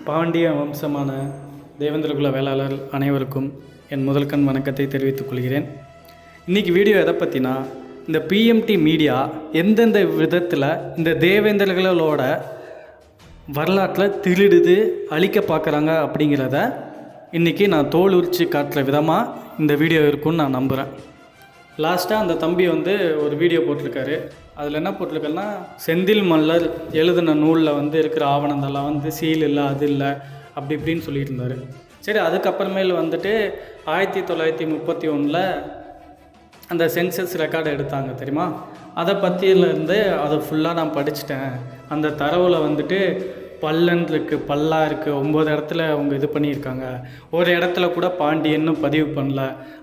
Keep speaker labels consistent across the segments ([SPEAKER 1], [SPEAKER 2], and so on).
[SPEAKER 1] பாண்டிய வம்சமான தேவேந்திரகுல வேளாளர் அனைவருக்கும் என் முதல்கண் வணக்கத்தை தெரிவித்துக் கொள்கிறேன். இன்றைக்கி வீடியோ எதை பற்றினா, இந்த பிஎம்டி மீடியா எந்தெந்த விதத்தில் இந்த தேவேந்திரர்களோட வரலாற்றில் திருடுது அழிக்க பார்க்குறாங்க அப்படிங்கிறத இன்றைக்கி நான் தோல் உரித்து காட்டுற விதமாக இந்த வீடியோ இருக்குன்னு நான் நம்புகிறேன். லாஸ்ட்டாக அந்த தம்பி ஒரு வீடியோ போட்டிருக்காரு. அதில் என்ன போட்டிருக்கேன்னா, செந்தில் மல்லர் எழுதின நூலில் இருக்கிற ஆவணங்கள்லாம் சீல் இல்லை, அது இல்லை, அப்படி இப்படின்னு சொல்லிட்டு இருந்தார். சரி, அதுக்கப்புறமேல் 1931 அந்த சென்சஸ் ரெக்கார்டை எடுத்தாங்க தெரியுமா. அதை பற்றியிலேருந்து அதை ஃபுல்லாக நான் படிச்சுட்டேன். அந்த தரவில் பல்லன் இருக்குது, பல்லா இருக்குது, 9 இடத்துல அவங்க இது பண்ணியிருக்காங்க, ஒரு இடத்துல கூட பாண்டியன்னு பதிவு பண்ணல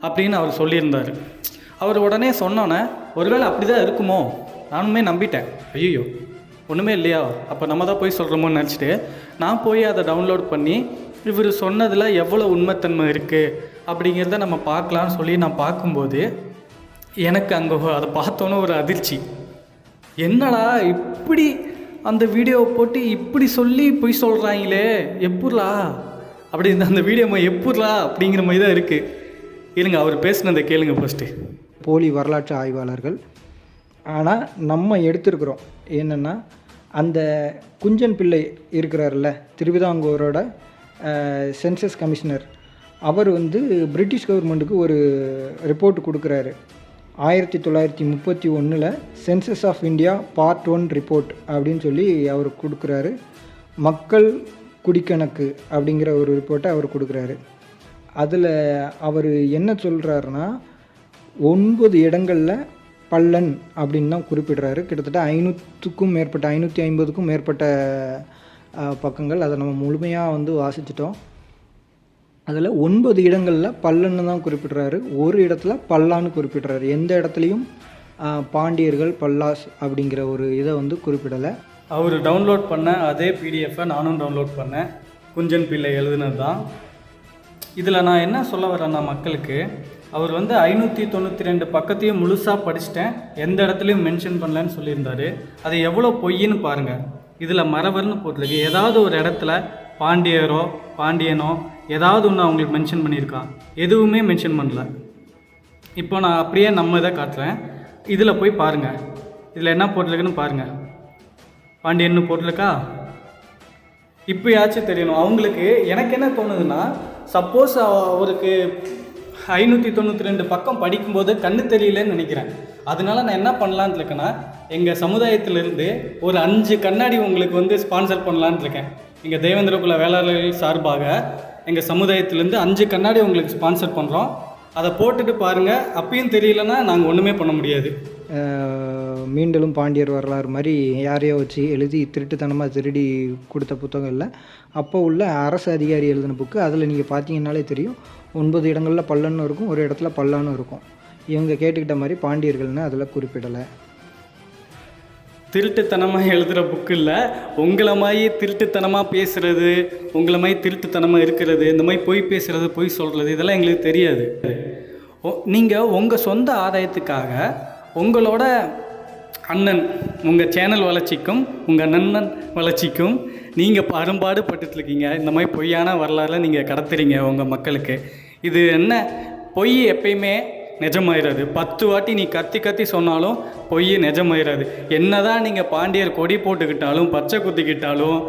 [SPEAKER 1] அப்படின்னு அவர் சொல்லியிருந்தார். அவர் உடனே சொன்னோன்னே ஒருவேளை அப்படி தான் இருக்குமோ நானுமே நம்பிட்டேன். ஐயோ ஒன்றுமே இல்லையா, அப்போ நம்ம தான் போய் சொல்கிறோமோன்னு நினச்சிட்டு நான் போய் அதை டவுன்லோட் பண்ணி இவர் சொன்னதில் எவ்வளோ உண்மைத்தன்மை இருக்குது அப்படிங்கிறத நம்ம பார்க்கலான்னு சொல்லி நான் பார்க்கும்போது எனக்கு அங்கே அதை பார்த்தோன்னே ஒரு அதிர்ச்சி. என்னடா இப்படி அந்த வீடியோவை போட்டு இப்படி சொல்லி போய் சொல்கிறாங்களே, எப்புட்றா அப்படி அந்த வீடியோ எப்புட்றா அப்படிங்கிற மாதிரி தான் இருக்குது. இருங்க, அவர் பேசுனதை கேளுங்க ஃபஸ்ட்டு.
[SPEAKER 2] போலி வரலாற்று ஆய்வாளர்கள். ஆனால் நம்ம எடுத்திருக்கிறோம் என்னென்னா, அந்த குஞ்சன் பிள்ளை இருக்கிறார்ல, திருவிதாங்கூரோட சென்சஸ் கமிஷனர், அவர் பிரிட்டிஷ் கவர்மெண்ட்டுக்கு ஒரு ரிப்போர்ட் கொடுக்குறாரு. 1931 census of India part 1 report அப்படின்னு சொல்லி அவர் கொடுக்குறாரு. மக்கள் குடிக்கணக்கு அப்படிங்கிற ஒரு ரிப்போர்ட்டை அவர் கொடுக்குறாரு. அதில் அவர் என்ன சொல்கிறாருன்னா, 9 இடங்களில் பல்லன் அப்படின்னு தான் குறிப்பிடுறாரு. கிட்டத்தட்ட 500க்கும் மேற்பட்ட 550க்கும் மேற்பட்ட பக்கங்கள். அதை நம்ம முழுமையாக வாசிச்சிட்டோம். அதில் 9 இடங்களில் பல்லன்னு தான் குறிப்பிடுறாரு, ஒரு இடத்துல பல்லான்னு குறிப்பிடுறாரு. எந்த இடத்துலையும் பாண்டியர்கள் பல்லாஸ் அப்படிங்கிற ஒரு இதை குறிப்பிடலை.
[SPEAKER 1] அவர் டவுன்லோட் பண்ண அதே பிடிஎஃப்பை நானும் டவுன்லோட் பண்ணேன். குஞ்சன் பிள்ளை எழுதுனது தான். இதில் நான் என்ன சொல்ல வரேன்னா, மக்களுக்கு அவர் 592 பக்கத்தையும் முழுசாக படிச்சுட்டேன், எந்த இடத்துலையும் மென்ஷன் பண்ணலன்னு சொல்லியிருந்தார். அது எவ்வளோ பொய்ன்னு பாருங்கள். இதில் மறவர்னு போட்டிருக்கு. ஏதாவது ஒரு இடத்துல பாண்டியனோ ஏதாவது ஒன்று அவங்களுக்கு மென்ஷன் பண்ணியிருக்கான், எதுவுமே மென்ஷன் பண்ணல. இப்போ நான் அப்படியே நம்ம இதை காட்டுறேன். இதில் போய் பாருங்கள், இதில் என்ன போட்டிருக்குன்னு பாருங்கள். பாண்டியன்னு போட்டிருக்கா? இப்போயாச்சும் தெரியணும் அவங்களுக்கு. எனக்கு என்ன தோணுதுன்னா, சப்போஸ் அவருக்கு 592 பக்கம் படிக்கும்போது கண்ணு தெரியலன்னு நினைக்கிறேன். அதனால நான் என்ன பண்ணலான்னு இருக்கேன்னா, எங்கள் சமுதாயத்திலிருந்து ஒரு 5 கண்ணாடி உங்களுக்கு ஸ்பான்சர் பண்ணலான்னு இருக்கேன். எங்கள் தேவேந்திரகுல வேளாளர்கள் சார்பாக எங்கள் சமுதாயத்திலேருந்து 5 கண்ணாடி உங்களுக்கு ஸ்பான்சர் பண்ணுறோம். அதை போட்டுட்டு பாருங்கள். அப்பயும் தெரியலன்னா நாங்கள் ஒன்றுமே பண்ண முடியாது.
[SPEAKER 2] மீண்டலும் பாண்டியர் வரலாறு மாதிரி யாரையோ வச்சு எழுதி திருட்டுத்தனமாக திருடி கொடுத்த புத்தகம் இல்லை, அப்போ உள்ள அரசு அதிகாரி எழுதின புக்கு. அதில் நீங்கள் பார்த்தீங்கன்னாலே தெரியும், 9 இடங்களில் பல்லன்னு இருக்கும், ஒரு இடத்துல பல்லான்னு இருக்கும். இவங்க கேட்டுக்கிட்ட மாதிரி பாண்டியர்கள்னு அதில் குறிப்பிடலை.
[SPEAKER 1] திருட்டுத்தனமாக எழுதுகிற புக்கு இல்லை, உங்களை மாதிரி திருட்டுத்தனமாக பேசுகிறது, உங்களை மாதிரி திருட்டுத்தனமாக இருக்கிறது, இந்த மாதிரி பொய் பேசுகிறது, பொய் சொல்கிறது, இதெல்லாம் எங்களுக்கு தெரியாது. நீங்கள் உங்கள் சொந்த ஆதாயத்துக்காக உங்களோட அண்ணன், உங்கள் சேனல் வளர்ச்சிக்கும் உங்கள் நன்னன் வளர்ச்சிக்கும் நீங்கள் அரும்பாடு பட்டுட்ருக்கீங்க. இந்த மாதிரி பொய்யான வரலாறுல நீங்கள் கடத்துறீங்க உங்கள் மக்களுக்கு. இது என்ன, பொய் எப்பயுமே நிஜமாயிடாது. 10 வாட்டி நீ கத்தி சொன்னாலும் பொய் நிஜமாயிடாது. என்ன தான் நீங்கள் பாண்டியர் கொடி போட்டுக்கிட்டாலும் பச்சை குத்திக்கிட்டாலும்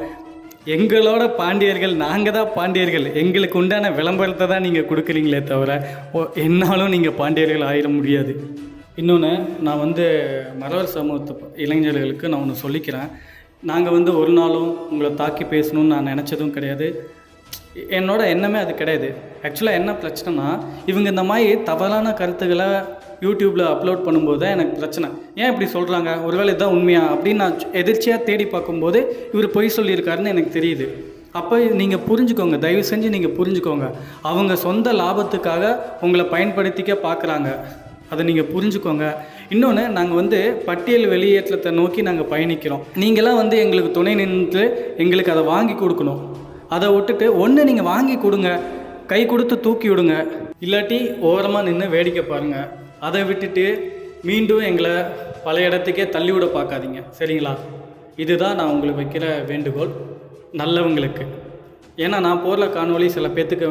[SPEAKER 1] எங்களோட பாண்டியர்கள், நாங்கள் தான் பாண்டியர்கள், எங்களுக்கு உண்டான விளம்பரத்தை தான் நீங்கள் கொடுக்குறீங்களே தவிர என்னாலும் நீங்கள் பாண்டியர்கள் ஆயிட முடியாது. இன்னொன்று, நான் மறவர் சமூகத்து இளைஞர்களுக்கு நான் ஒன்று சொல்லிக்கிறேன். நாங்கள் ஒரு நாளும் உங்களை தாக்கி பேசணும்னு நான் நினச்சதும் கிடையாது. என்னோட எண்ணமே அது கிடையாது. ஆக்சுவலாக என்ன பிரச்சனைனா, இவங்க இந்த மாதிரி தவறான கருத்துக்களை யூடியூப்பில் அப்லோட் பண்ணும்போது தான் எனக்கு பிரச்சனை. ஏன் இப்படி சொல்கிறாங்க, ஒருவேளை இதுதான் உண்மையா அப்படின்னு நான் எதிர்ச்சியாக தேடி பார்க்கும்போது இவர் பொய் சொல்லியிருக்காருன்னு எனக்கு தெரியுது. அப்போ நீங்கள் புரிஞ்சுக்கோங்க, தயவு செஞ்சு நீங்கள் புரிஞ்சுக்கோங்க. அவங்க சொந்த லாபத்துக்காக உங்களை பயன்படுத்திக்க பார்க்குறாங்க, அதை நீங்கள் புரிஞ்சுக்கோங்க. இன்னொன்று, நாங்கள் பட்டியல் வெளியேற்றத்தை நோக்கி நாங்கள் பயணிக்கிறோம். நீங்களாம் எங்களுக்கு துணை நின்று எங்களுக்கு அதை வாங்கி கொடுக்கணும். அதை விட்டுட்டு ஒன்று நீங்கள் வாங்கி கொடுங்க, கை கொடுத்து தூக்கி விடுங்க, இல்லாட்டி ஓரமாக நின்று வேடிக்கை பாருங்கள். அதை விட்டுட்டு மீண்டும் எங்களை பழைய இடத்துக்கே தள்ளிவிட பார்க்காதீங்க, சரிங்களா? இதுதான் நான் உங்களுக்கு வைக்கிற வேண்டுகோள் நல்லவங்களுக்கு. ஏன்னா நான் போடுற காணொளி சில பேர்த்துக்கு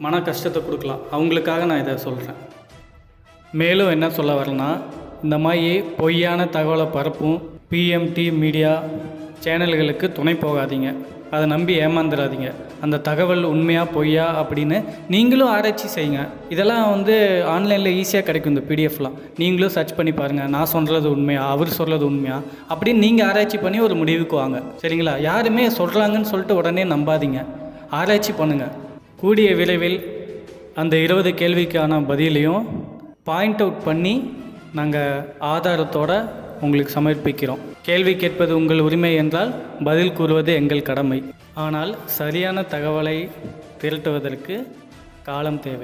[SPEAKER 1] மன கஷ்டத்தை கொடுக்கலாம், அவங்களுக்காக நான் இதை சொல்கிறேன். மேலும் என்ன சொல்ல வரேன்னா, இந்த மாதிரி பொய்யான தகவலை பரப்பும் பிஎம்டி மீடியா சேனல்களுக்கு துணை போகாதீங்க, அதை நம்பி ஏமாந்துடாதீங்க. அந்த தகவல் உண்மையாக பொய்யா அப்படின்னு நீங்களும் ஆராய்ச்சி செய்யுங்க. இதெல்லாம் ஆன்லைனில் ஈஸியாக கிடைக்கும். இந்த பிடிஎஃப்லாம் நீங்களும் சர்ச் பண்ணி பாருங்கள், நான் சொல்கிறது உண்மையா, அவர் சொல்கிறது உண்மையா அப்படின்னு நீங்கள் ஆராய்ச்சி பண்ணி ஒரு முடிவுக்கு வாங்க. சரிங்களா? யாருமே சொல்கிறாங்கன்னு சொல்லிட்டு உடனே நம்பாதீங்க, ஆராய்ச்சி பண்ணுங்கள். கூடிய விரைவில் அந்த 20 கேள்விக்கான பதிலையும் பாயிண்ட் அவுட் பண்ணி நாங்கள் ஆதாரத்தோடு உங்களுக்கு சமர்ப்பிக்கிறோம். கேள்வி கேட்பது உங்கள் உரிமை என்றால் பதில் கூறுவது எங்கள் கடமை. ஆனால் சரியான தகவலை திரட்டுவதற்கு காலம் தேவை.